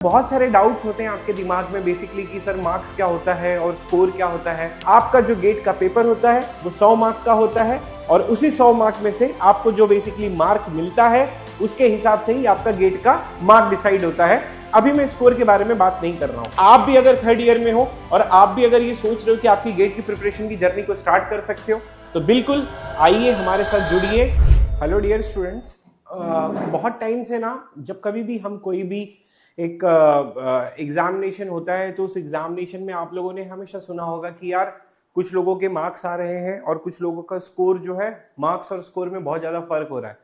बहुत सारे डाउट्स होते हैं आपके दिमाग में बेसिकली कि सर मार्क्स क्या होता है और स्कोर क्या होता है। आपका जो गेट का पेपर होता है वो 100 मार्क का होता है और उसी 100 मार्क में से आपको जो बेसिकली मार्क मिलता है उसके हिसाब से ही आपका गेट का मार्क डिसाइड होता है। अभी मैं स्कोर के बारे में बात नहीं कर रहा हूं। आप भी अगर थर्ड ईयर में हो और आप भी अगर ये सोच रहे हो कि आपकी गेट की प्रिपरेशन की जर्नी को स्टार्ट कर सकते हो तो बिल्कुल आइए हमारे साथ जुड़िए। हेलो डियर स्टूडेंट्स, बहुत टाइम से ना जब कभी भी हम कोई भी एक एग्जामिनेशन होता है तो उस एग्जामिनेशन में आप लोगों ने हमेशा सुना होगा कि यार कुछ लोगों के मार्क्स आ रहे हैं और कुछ लोगों का स्कोर जो है मार्क्स और स्कोर में बहुत ज्यादा फर्क हो रहा है।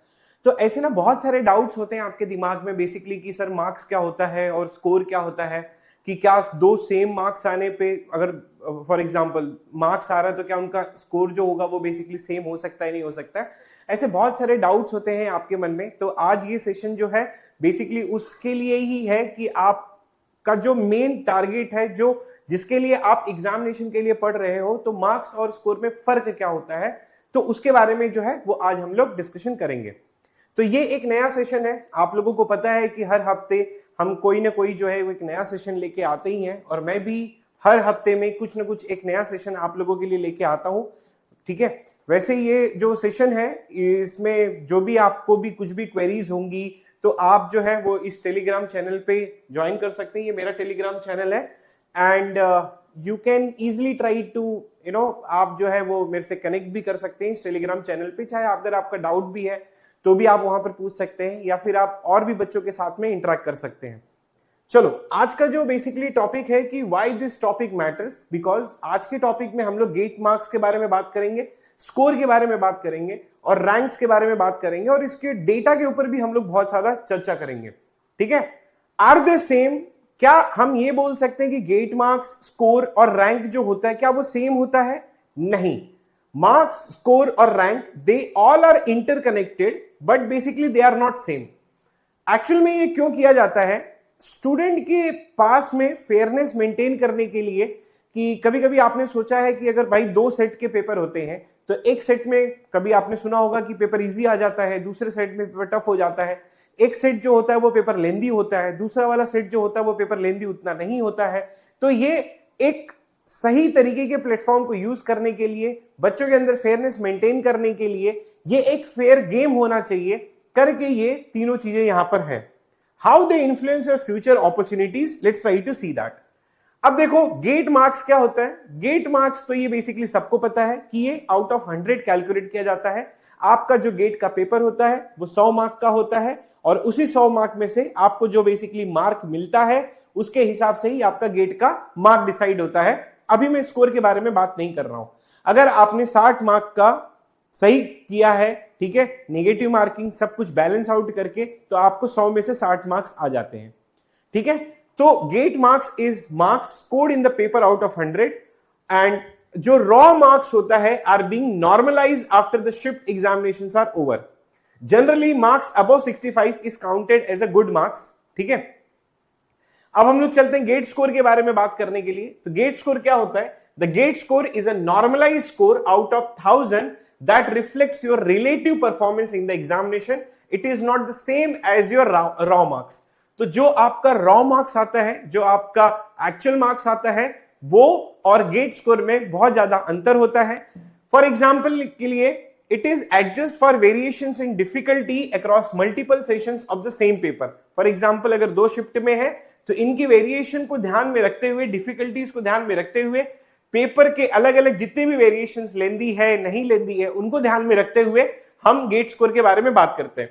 तो ऐसे ना बहुत सारे डाउट्स होते हैं आपके दिमाग में बेसिकली कि सर मार्क्स क्या होता है और स्कोर क्या होता है, कि क्या दो सेम मार्क्स आने पे अगर फॉर एग्जांपल मार्क्स आ रहा है तो क्या उनका स्कोर जो होगा वो बेसिकली सेम हो सकता है नहीं हो सकता है। ऐसे बहुत सारे डाउट्स होते हैं आपके मन में। तो आज ये सेशन जो है बेसिकली उसके लिए ही है कि आपका जो मेन टारगेट है, जो जिसके लिए आप एग्जामिनेशन के लिए पढ़ रहे हो, तो मार्क्स और स्कोर में फर्क क्या होता है, तो उसके बारे में जो है वो आज हम लोग डिस्कशन करेंगे। तो ये एक नया सेशन है। आप लोगों को पता है कि हर हफ्ते हम कोई ना कोई जो है वो एक नया सेशन लेके आते ही हैं और मैं भी हर हफ्ते में कुछ ना कुछ एक नया सेशन आप लोगों के लिए लेके आता हूं। ठीक है, वैसे ये जो सेशन है इसमें जो भी आपको भी कुछ भी क्वेरीज होंगी तो आप जो है वो इस टेलीग्राम चैनल पे ज्वाइन कर सकते हैं। ये मेरा टेलीग्राम चैनल है and you can easily try to आप जो है वो मेरे से कनेक्ट भी कर सकते हैं इस टेलीग्राम चैनल पे। चाहे अगर आपका डाउट भी है तो भी आप वहां पर पूछ सकते हैं या फिर आप और भी बच्चों के साथ में इंटरेक्ट कर सकते हैं। चलो, आज का जो बेसिकली टॉपिक है कि why this topic matters, because आज के टॉपिक में हम लोग गेट मार्क्स के बारे में बात करेंगे, स्कोर के बारे में बात करेंगे और रैंक्स के बारे में बात करेंगे और इसके डेटा के ऊपर भी हम लोग बहुत ज्यादा चर्चा करेंगे। ठीक है, आर दे सेम? क्या हम ये बोल सकते हैं कि गेट मार्क्स, स्कोर और रैंक जो होता है क्या वो सेम होता है? नहीं। मार्क्स, स्कोर और rank they all are interconnected but basically they are not same. Actual में ये क्यों किया जाता है? स्टूडेंट के पास में फेयरनेस मेंटेन करने के लिए कि कभी कभी आपने सोचा है कि अगर भाई दो सेट के पेपर होते हैं तो एक सेट में कभी आपने सुना होगा कि पेपर इजी आ जाता है, दूसरे सेट में पेपर टफ हो जाता है। एक सेट जो होता है वो पेपर लेंदी होता है, दूसरा वाला सेट जो होता है वो पेपर लेंदी उतना नहीं होता है। तो ये एक सही तरीके के प्लेटफॉर्म को यूज करने के लिए, बच्चों के अंदर फेयरनेस मेंटेन करने के लिए ये एक फेयर गेम होना चाहिए करके ये तीनों चीजें यहां पर है। How they influence your future opportunities, let's try to see that. अब देखो, गेट मार्क्स क्या होता है? गेट मार्क्स तो ये बेसिकली सबको पता है कि ये आउट ऑफ 100 कैलकुलेट किया जाता है। आपका जो गेट का पेपर होता है वो 100 मार्क का होता है और उसी 100 मार्क में से आपको जो बेसिकली मार्क मिलता है उसके हिसाब से ही आपका गेट का मार्क डिसाइड होता है। अभी मैं स्कोर के बारे में बात नहीं कर रहा हूं। अगर आपने 60 मार्क का सही किया है, ठीक है, नेगेटिव मार्किंग सब कुछ बैलेंस आउट करके, तो आपको 100 में से 60 मार्क्स आ जाते हैं। ठीक है, तो GATE marks is marks scored in the paper out of 100 and जो रॉ मार्क्स होता है are being normalised after the shift examinations are over. Generally marks above 65 is counted as a good marks. ठीक है, अब हम लोग चलते हैं गेट स्कोर के बारे में बात करने के लिए। तो गेट स्कोर क्या होता है? The GATE score is a normalised score out of 1000 that reflects your relative performance in the examination. It is not the same as your raw marks. तो जो आपका raw marks आता है, जो आपका actual marks आता है, वो और गेट स्कोर में बहुत ज्यादा अंतर होता है। फॉर एग्जाम्पल के लिए, it is adjust for variations in difficulty across multiple sessions of the same paper. For example अगर दो शिफ्ट में है तो इनकी वेरिएशन को ध्यान में रखते हुए, डिफिकल्टीज को ध्यान में रखते हुए, पेपर के अलग अलग जितने भी वेरिएशंस लेंदी है नहीं लेंदी है उनको ध्यान में रखते हुए हम गेट स्कोर के बारे में बात करते हैं।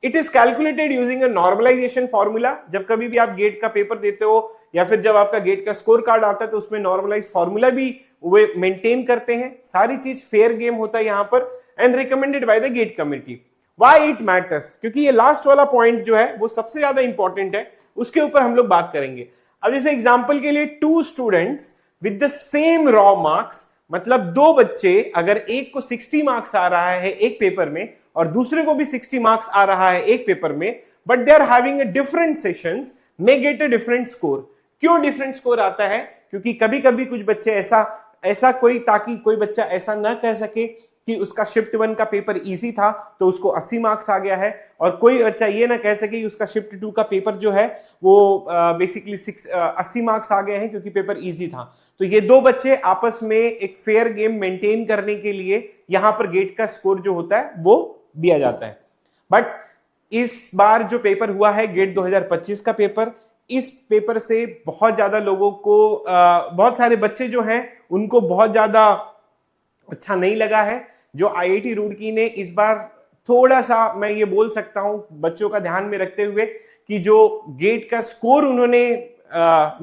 It is calculated using a normalisation formula. जब कभी भी आप गेट का पेपर देते हो या फिर जब आपका गेट का स्कोर कार्ड आता है तो उसमें नॉर्मलाइज फॉर्मूला भी वे मेंटेन करते हैं। सारी चीज फेयर गेम होता है यहां पर and recommended by the GATE committee. Why it matters? क्योंकि ये लास्ट वाला पॉइंट जो है वो सबसे ज्यादा इंपॉर्टेंट है, उसके ऊपर हम लोग बात करेंगे। अब जैसे एग्जाम्पल के लिए, two students with the same raw marks, मतलब दो बच्चे अगर एक को 60 मार्क्स आ रहा है एक पेपर में और दूसरे को भी 60 मार्क्स आ रहा है एक पेपर में, but they are having a different sessions, may get a different score. क्यों डिफरेंट स्कोर आता है? क्योंकि कभी कभी कुछ बच्चे ऐसा कोई, ताकि कोई बच्चा ऐसा ना कह सके कि उसका शिफ्ट 1 का पेपर इजी था तो उसको 80 मार्क्स आ गया है, और कोई बच्चा ये ना कह सके कि उसका शिफ्ट 2 का पेपर जो है वो बेसिकली 80 मार्क्स आ गए हैं क्योंकि पेपर इजी था। तो ये दो बच्चे आपस में एक फेयर गेम मेंटेन करने के लिए यहां पर गेट का स्कोर जो होता है वो दिया जाता है। बट इस बार जो पेपर हुआ है गेट 2025 का पेपर, इस पेपर से बहुत ज्यादा लोगों को बहुत सारे बच्चे जो हैं उनको बहुत ज्यादा अच्छा नहीं लगा है। जो आईआईटी रुड़की ने इस बार थोड़ा सा, मैं ये बोल सकता हूं बच्चों का ध्यान में रखते हुए, कि जो गेट का स्कोर उन्होंने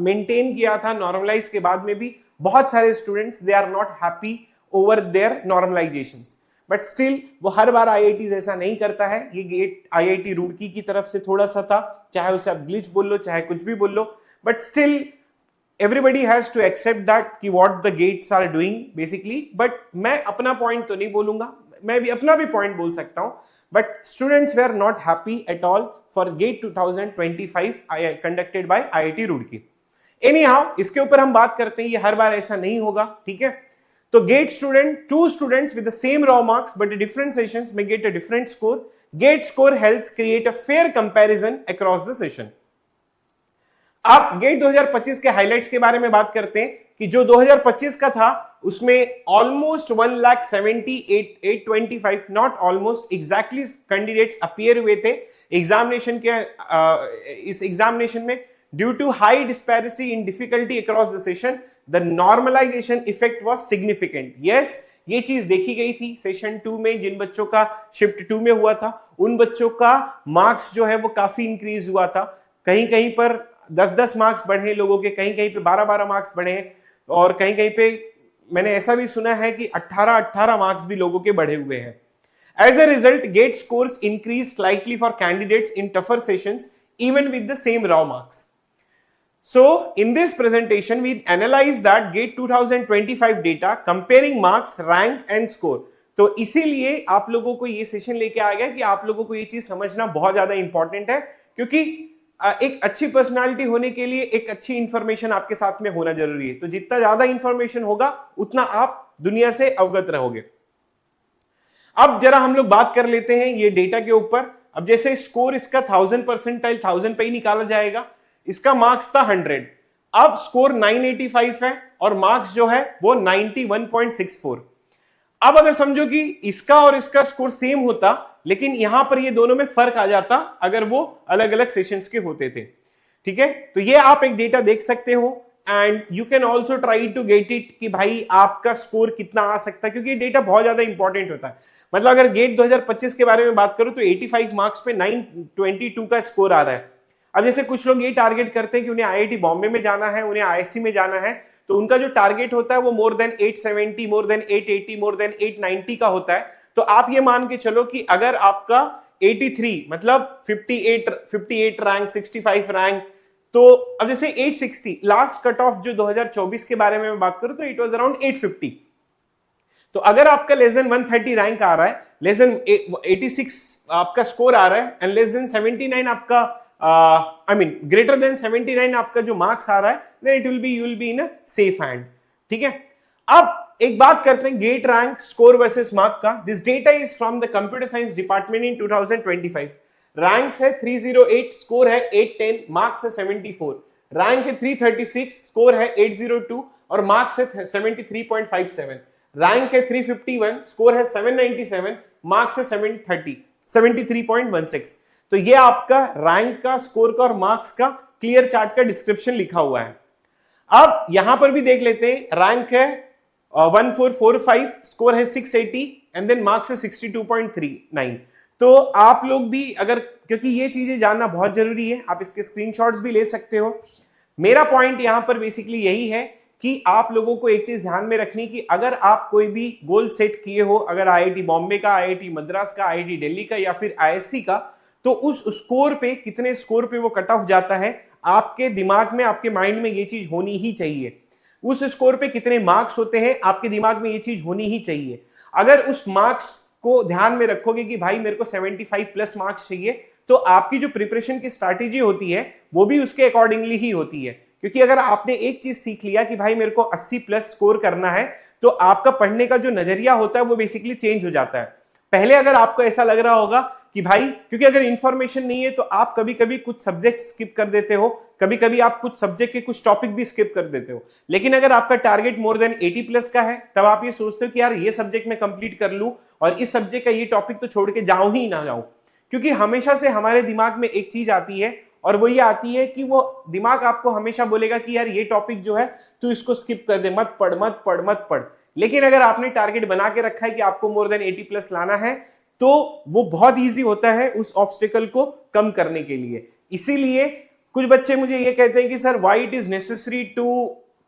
मेंटेन किया था नॉर्मलाइज के बाद में भी, बहुत सारे students they are not happy over their normalisations. But still वो हर बार आईआईटी जैसा नहीं करता है, ये गेट आईआईटी रुड़की की तरफ से थोड़ा सा था, चाहे उसे आप ग्लिच बोल लो चाहे कुछ भी बोल लो, but still everybody has to accept that कि what the gates are doing basically। but मैं अपना पॉइंट तो नहीं बोलूंगा, मैं भी अपना भी पॉइंट बोल सकता हूं, but students were not happy at all for gate 2025 conducted by IIT Roorkee. anyhow इसके ऊपर हम बात करते हैं, ये हर बार ऐसा नहीं होगा, ठीक है। तो GATE student, two students with the same raw marks but different sessions may get a different score। gate score helps create a fair comparison across the session। आप गेट 2025 के हाइलाइट्स के बारे में बात करते हैं कि जो 2025 का था उसमें almost 1,78,825, not almost, exactly candidates appear हुए थे एग्जामिनेशन के इस एग्जामिनेशन में। Due to high disparity in difficulty across the session the normalisation effect was significant. Yes, ये चीज देखी गई थी सेशन 2 में, जिन बच्चों का शिफ्ट 2 में हुआ था उन बच्चों का मार्क्स जो है वो काफी इंक्रीज हुआ था। कहीं कहीं पर 10-10 मार्क्स बढ़े लोगों के, कहीं कहीं पे 12-12 मार्क्स बढ़े, और कहीं कहीं पे मैंने ऐसा भी सुना है कि 18-18 मार्क्स भी लोगों के बढ़े हुए हैं। As a result GATE scores increase slightly for candidates in tougher sessions even with the same raw marks. So in this presentation we analyze that GATE 2025 data comparing marks, rank and score। तो इसीलिए आप लोगों को ये session लेके आ गया कि आप लोगों को ये चीज समझना बहुत ज्यादा इंपॉर्टेंट है, क्योंकि एक अच्छी पर्सनालिटी होने के लिए एक अच्छी इंफॉर्मेशन आपके साथ में होना जरूरी है। तो जितना ज्यादा इंफॉर्मेशन होगा उतना आप दुनिया से अवगत रहोगे। अब जरा हम लोग बात कर लेते हैं ये डेटा के ऊपर। अब जैसे स्कोर इसका 1000 परसेंटाइल 1000 पे ही निकाला जाएगा, इसका मार्क्स था 100, अब स्कोर 985 है और मार्क्स जो है वो 91.64। अब अगर समझो कि इसका और इसका स्कोर सेम होता, लेकिन यहां पर ये दोनों में फर्क आ जाता अगर वो अलग अलग सेशंस के होते थे, ठीक है। तो ये आप एक डेटा देख सकते हो and you can also try to get it कि भाई आपका स्कोर कितना आ सकता है, क्योंकि ये डेटा बहुत ज्यादा इंपॉर्टेंट होता है। मतलब अगर गेट 2025 के बारे में बात करूं तो 85 मार्क्स पे 922 का स्कोर आ रहा है। अब जैसे कुछ लोग ये टारगेट करते हैं कि उन्हें आईआईटी बॉम्बे में जाना है, उन्हें आईआईएससी में जाना है, तो उनका जो टारगेट होता है वो more than 870, more than 880, more than 890 का होता है। तो आप ये मान के चलो कि अगर आपका 83 मतलब 58 रैंक, 65 रैंक, तो अब जैसे 860 लास्ट कट ऑफ जो 2024 के बारे में मैं बात करूं तो इट वाज अराउंड 850। तो अगर आपका लेस देन 130 रैंक आ रहा है, लेस देन 86 आपका स्कोर आ रहा है एंड लेस देन 79 आपका greater than 79 आपका जो मार्क्स आ रहा है, then it will be, you will be in a safe hand, ठीक है। अब एक बात करते हैं GATE rank score versus mark का। This data is from the computer science department in 2025। Ranks है 308, स्कोर है 810, मार्क्स है 74। रैंक है 336, स्कोर है 802 और मार्क्स है 73.57। रैंक है 351, स्कोर है 797, मार्क्स है 730, 73.16। तो ये आपका रैंक का, स्कोर का और मार्क्स का क्लियर चार्ट का डिस्क्रिप्शन लिखा हुआ है। अब यहां पर भी देख लेते हैं, रैंक है 1445, स्कोर है 680 एंड देन मार्क्स है 62.39। तो आप लोग भी अगर, क्योंकि ये चीजें जानना बहुत जरूरी है, आप इसके स्क्रीनशॉट्स भी ले सकते हो। मेरा पॉइंट यहां पर बेसिकली यही है कि आप लोगों को एक चीज ध्यान में रखनी कि अगर आप कोई भी गोल सेट किए हो, अगर आईआईटी बॉम्बे का, आईआईटी मद्रास का, आईआईटी दिल्ली का या फिर आईएससी का, तो उस स्कोर पे, कितने स्कोर पे वो कट ऑफ जाता है, आपके दिमाग में, आपके माइंड में ये चीज होनी ही चाहिए। उस स्कोर पे कितने मार्क्स होते हैं, आपके दिमाग में ये चीज होनी ही चाहिए। अगर उस मार्क्स को ध्यान में रखोगे कि भाई मेरे को 75 प्लस मार्क्स चाहिए, तो आपकी जो प्रिपरेशन की स्ट्रैटेजी होती है वो भी उसके अकॉर्डिंगली ही होती है। क्योंकि अगर आपने एक चीज सीख लिया कि भाई मेरे को 80 प्लस स्कोर करना है, तो आपका पढ़ने का जो नजरिया होता है वो बेसिकली चेंज हो जाता है। पहले अगर आपको ऐसा लग रहा होगा कि भाई, क्योंकि अगर इंफॉर्मेशन नहीं है तो आप कभी कभी कुछ सब्जेक्ट स्किप कर देते हो, कभी कभी आप कुछ सब्जेक्ट के कुछ टॉपिक भी स्किप कर देते हो। लेकिन अगर आपका टारगेट मोर देन 80 प्लस का है, तब आप ये सोचते हो कि यार ये सब्जेक्ट मैं कंप्लीट कर लूं और इस सब्जेक्ट का ये टॉपिक तो छोड़ के जाऊं ही ना जाऊं। क्योंकि हमेशा से हमारे दिमाग में एक चीज आती है, और वो ये आती है कि वो दिमाग आपको हमेशा बोलेगा कि यार ये टॉपिक जो है तू इसको स्किप कर दे, मत पढ़ मत पढ़ मत पढ़। लेकिन अगर आपने टारगेट बना के रखा है कि आपको मोर देन 80 प्लस लाना है, तो वो बहुत इजी होता है उस ऑब्स्टिकल को कम करने के लिए। इसीलिए कुछ बच्चे मुझे ये कहते हैं कि sir why it is necessary to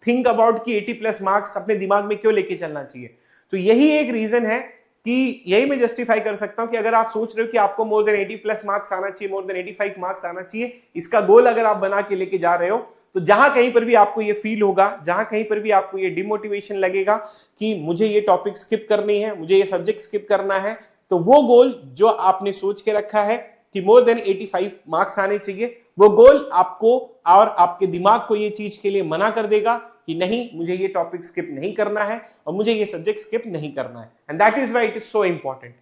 think about कि 80 प्लस मार्क्स अपने दिमाग में क्यों लेके चलना चाहिए। तो यही एक रीजन है कि यही मैं जस्टिफाई कर सकता हूं कि अगर आप सोच रहे हो कि आपको मोर देन 80 प्लस मार्क्स आना चाहिए, मोर देन 85 मार्क्स आना चाहिए, इसका गोल अगर आप बना के लेके जा रहे हो, तो जहां कहीं पर भी आपको ये फील होगा, जहां कहीं पर भी आपको ये डिमोटिवेशन लगेगा कि मुझे ये टॉपिक स्किप करनी है, मुझे ये सब्जेक्ट स्किप करना है, तो वो गोल जो आपने सोच के रखा है कि मोर देन 85 मार्क्स आने चाहिए, वो गोल आपको और आपके दिमाग को ये चीज के लिए मना कर देगा कि नहीं, मुझे ये टॉपिक स्किप नहीं करना है और मुझे ये सब्जेक्ट स्किप नहीं करना है। And that is why it is so important.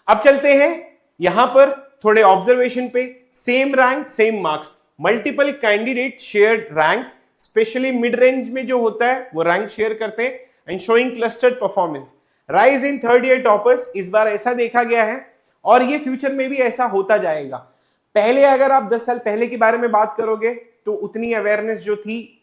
अब चलते हैं यहां पर थोड़े ऑब्जर्वेशन पे। Same rank same marks, multiple candidate shared ranks, specially mid range में जो होता है वो रैंक शेयर करते हैं, and showing clustered performance, rise in third year toppers. इस बार ऐसा देखा गया है और ये फ्यूचर में भी ऐसा होता जाएगा। पहले अगर आप 10 साल पहले के बारे में बात करोगे तो उतनी अवेयरनेस जो थी,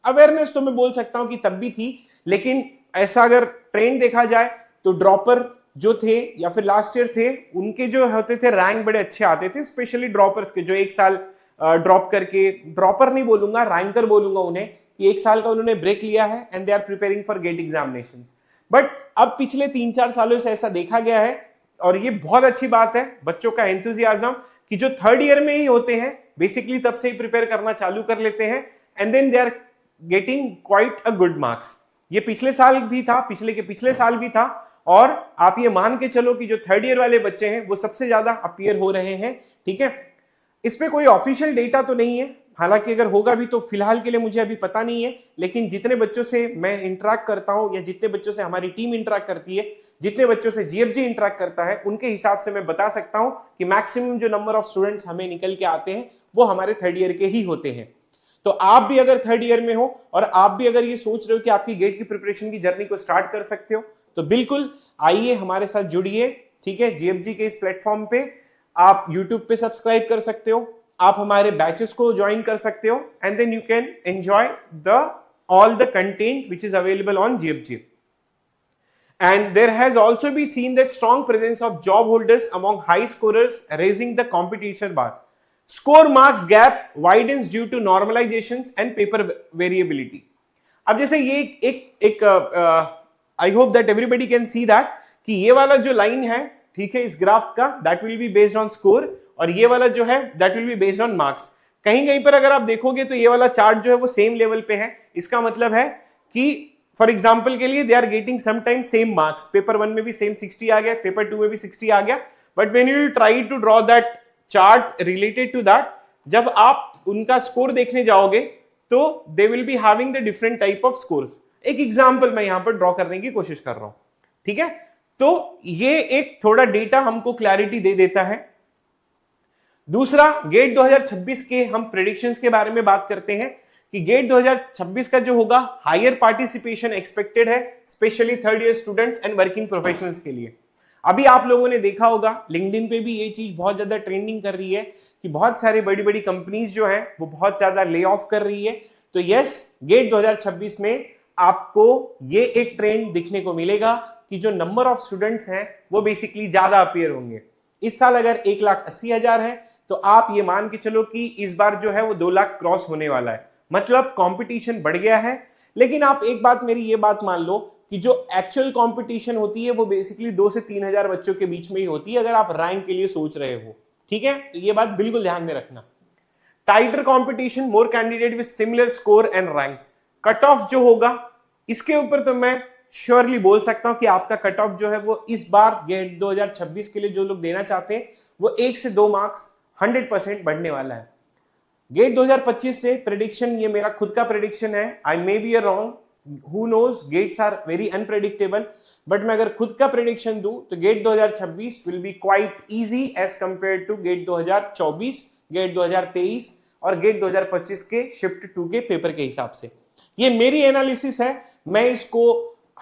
अवेयरनेस तो मैं बोल सकता हूं कि तब भी थी, लेकिन ऐसा अगर ट्रेंड देखा जाए तो ड्रॉपर जो थे या फिर लास्ट ईयर थे, उनके जो होते थे रैंक बड़े अच्छे आते थे, स्पेशली ड्रॉपर्स के जो एक साल ड्रॉप करके, ड्रॉपर नहीं बोलूंगा, रैंकर बोलूंगा उन्हें, कि एक साल का उन्होंने ब्रेक लिया है and they are preparing for GATE examinations. But अब पिछले 3-4 सालों से ऐसा देखा गया है, और ये बहुत अच्छी बात है, बच्चों का एंथुजियाज्म, कि जो थर्ड ईयर में ही होते हैं बेसिकली तब से ही प्रिपेयर करना चालू कर लेते हैं, and then they are getting quite a good marks. ये पिछले साल भी था, पिछले के पिछले साल भी था, और आप ये मान के चलो कि जो थर्ड ईयर वाले बच्चे हैं वो सबसे ज्यादा अपीयर हो रहे हैं। ठीक है, इस पे कोई ऑफिशियल डेटा तो नहीं है, हालांकि अगर होगा भी तो फिलहाल के लिए मुझे अभी पता नहीं है, लेकिन जितने बच्चों से मैं इंटरेक्ट करता हूं या जितने बच्चों से हमारी टीम इंटरेक्ट करती है, जितने बच्चों से जीएफजी इंटरेक्ट करता है, उनके हिसाब से मैं बता सकता हूं कि मैक्सिमम जो नंबर ऑफ स्टूडेंट्स हमें निकल के आते हैं वो हमारे थर्ड ईयर के ही होते हैं। तो आप भी अगर थर्ड ईयर में हो और आप भी अगर ये सोच रहे हो कि आपकी गेट की प्रिपरेशन की जर्नी को स्टार्ट कर सकते हो, तो बिल्कुल आइए हमारे साथ जुड़िए। ठीक है, जीएफजी के इस प्लेटफॉर्म पे आप यूट्यूब पे सब्सक्राइब कर सकते हो, आप हमारे बैचेस को ज्वाइन कर सकते हो, and then you can enjoy all the content which is available on GFG. And there has also been seen the strong presence of job holders among high scorers, raising the competition bar. Score marks gap widens due to normalizations and paper variability. अब जैसे ये एक I hope that everybody can see that कि ये वाला जो line है, ठीक है, इस ग्राफ का, that will be based on score, और ये वाला जो है that will be based on marks. कहीं कहीं पर अगर आप देखोगे तो ये वाला चार्ट जो है वो सेम लेवल पे है। इसका मतलब है कि फॉर एग्जांपल के लिए they are getting sometime same marks, paper 1 में भी सेम 60 आ गया, पेपर 2 में भी 60 आ गया, but when you will try to draw that chart related to that, जब आप उनका स्कोर देखने जाओगे तो they will be having the different type of scores. एक एग्जांपल मैं यहां पर ड्रॉ करने की कोशिश कर रहा हूं, ठीक है, तो ये एक थोड़ा डेटा हमको क्लैरिटी दे देता है। दूसरा, गेट 2026 के हम प्रेडिक्शंस के बारे में बात करते हैं कि गेट 2026 का जो होगा, हायर पार्टिसिपेशन एक्सपेक्टेड है, specially third year students and working professionals के लिए। अभी आप लोगों ने देखा होगा लिंक्डइन पे भी ये चीज बहुत ज्यादा ट्रेंडिंग कर रही है कि बहुत सारी बड़ी बड़ी कंपनीज जो है वो बहुत ज्यादा ले ऑफ कर रही है। तो यस, गेट 2026 में आपको ये एक ट्रेंड दिखने को मिलेगा कि जो नंबर ऑफ स्टूडेंट्स हैं वो बेसिकली ज्यादा अपीयर होंगे। इस साल अगर 1,80,000 है तो आप ये मान के चलो कि इस बार जो है वो 2 लाख क्रॉस होने वाला है, मतलब कंपटीशन बढ़ गया है। लेकिन आप एक बात, मेरी ये बात मान लो कि जो एक्चुअल कंपटीशन होती है वो बेसिकली 2 से 3,000 बच्चों के बीच में ही होती है, अगर आप रैंक के लिए सोच रहे हो। ठीक है, तो ये बात बिल्कुल ध्यान में रखना। Tighter competition, more candidate with similar score and ranks. Cut off जो होगा इसके ऊपर तो मैं श्योरली बोल सकता हूं कि आपका कट ऑफ जो है वो इस बार गेट 2026 के लिए जो लोग देना चाहते हैं वो 1 से 2 मार्क्स 100% बढ़ने वाला है। गेट 2025 से प्रेडिक्शन, ये मेरा खुद का प्रेडिक्शन है, I may be wrong, who knows, GATEs are very unpredictable, but मैं अगर खुद का प्रेडिक्शन दूं तो GATE 2026 will be quite easy as compare to GATE 2024, GATE 2023 और गेट 2025 के शिफ्ट 2 के पेपर के हिसाब से। ये मेरी एनालिसिस है, मैं इसको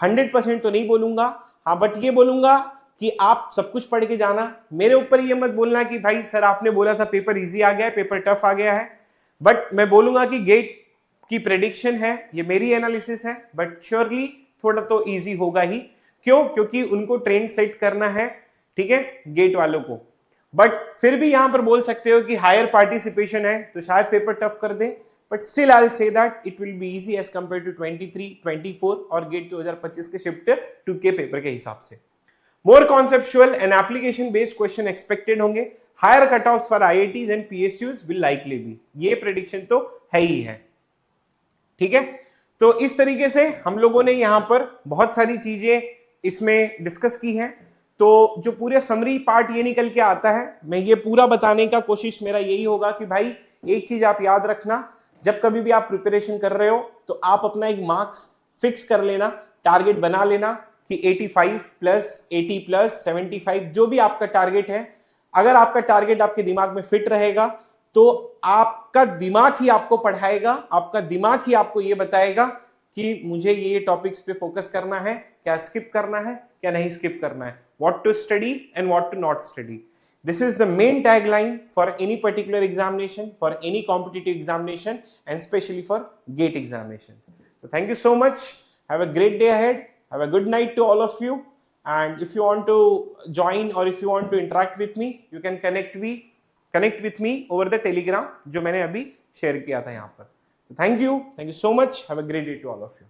100% तो नहीं बोलूंगा, हाँ बट ये बोलूंगा कि आप सब कुछ पढ़ के जाना। मेरे ऊपर ये मत बोलना कि भाई सर आपने बोला था पेपर इजी आ गया है, पेपर टफ आ गया है, बट मैं बोलूंगा कि गेट की प्रेडिक्शन है, ये मेरी एनालिसिस है, बट श्योरली थोड़ा तो इजी होगा ही। क्यों? क्योंकि उनको ट्रेंड सेट करना है, ठीक है, गेट वालों को। बट फिर भी यहां पर बोल सकते हो कि हायर पार्टिसिपेशन है तो शायद पेपर टफ कर दे, but still I will say that it will be easy as compare to 23, 24 और गेट 2025 के शिफ्ट 2 के पेपर के हिसाब से। More conceptual and application based question expected होंगे, higher cut off for IITs and PSUs will likely be, ये prediction तो है ही है, ठीक है। तो इस तरीके से हम लोगों ने यहां पर बहुत सारी चीजें इसमें डिस्कस की हैं। तो जो पूरे समरी पार्ट ये निकल के आता है, मैं ये पूरा बताने का कोशिश मेरा यही होगा कि भाई एक चीज आप याद रखना, जब कभी भी आप प्रिपरेशन कर रहे हो तो आप अपना एक मार्क्स फिक्स कर लेना, टारगेट बना लेना कि 85 प्लस 80 प्लस 75 जो भी आपका टारगेट है। अगर आपका टारगेट आपके दिमाग में फिट रहेगा तो आपका दिमाग ही आपको पढ़ाएगा, आपका दिमाग ही आपको ये बताएगा कि मुझे ये टॉपिक्स पे फोकस करना है, क्या स्किप करना है, क्या नहीं स्किप करना है, what to study and what to not study. This is the main tagline for any particular examination, for any competitive examination, and especially for GATE examinations. So thank you so much. Have a great day ahead. Have a good night to all of you. And if you want to join or if you want to interact with me, you can connect with me over the Telegram जो मैंने अभी share किया था यहाँ पर. So thank you so much. Have a great day to all of you.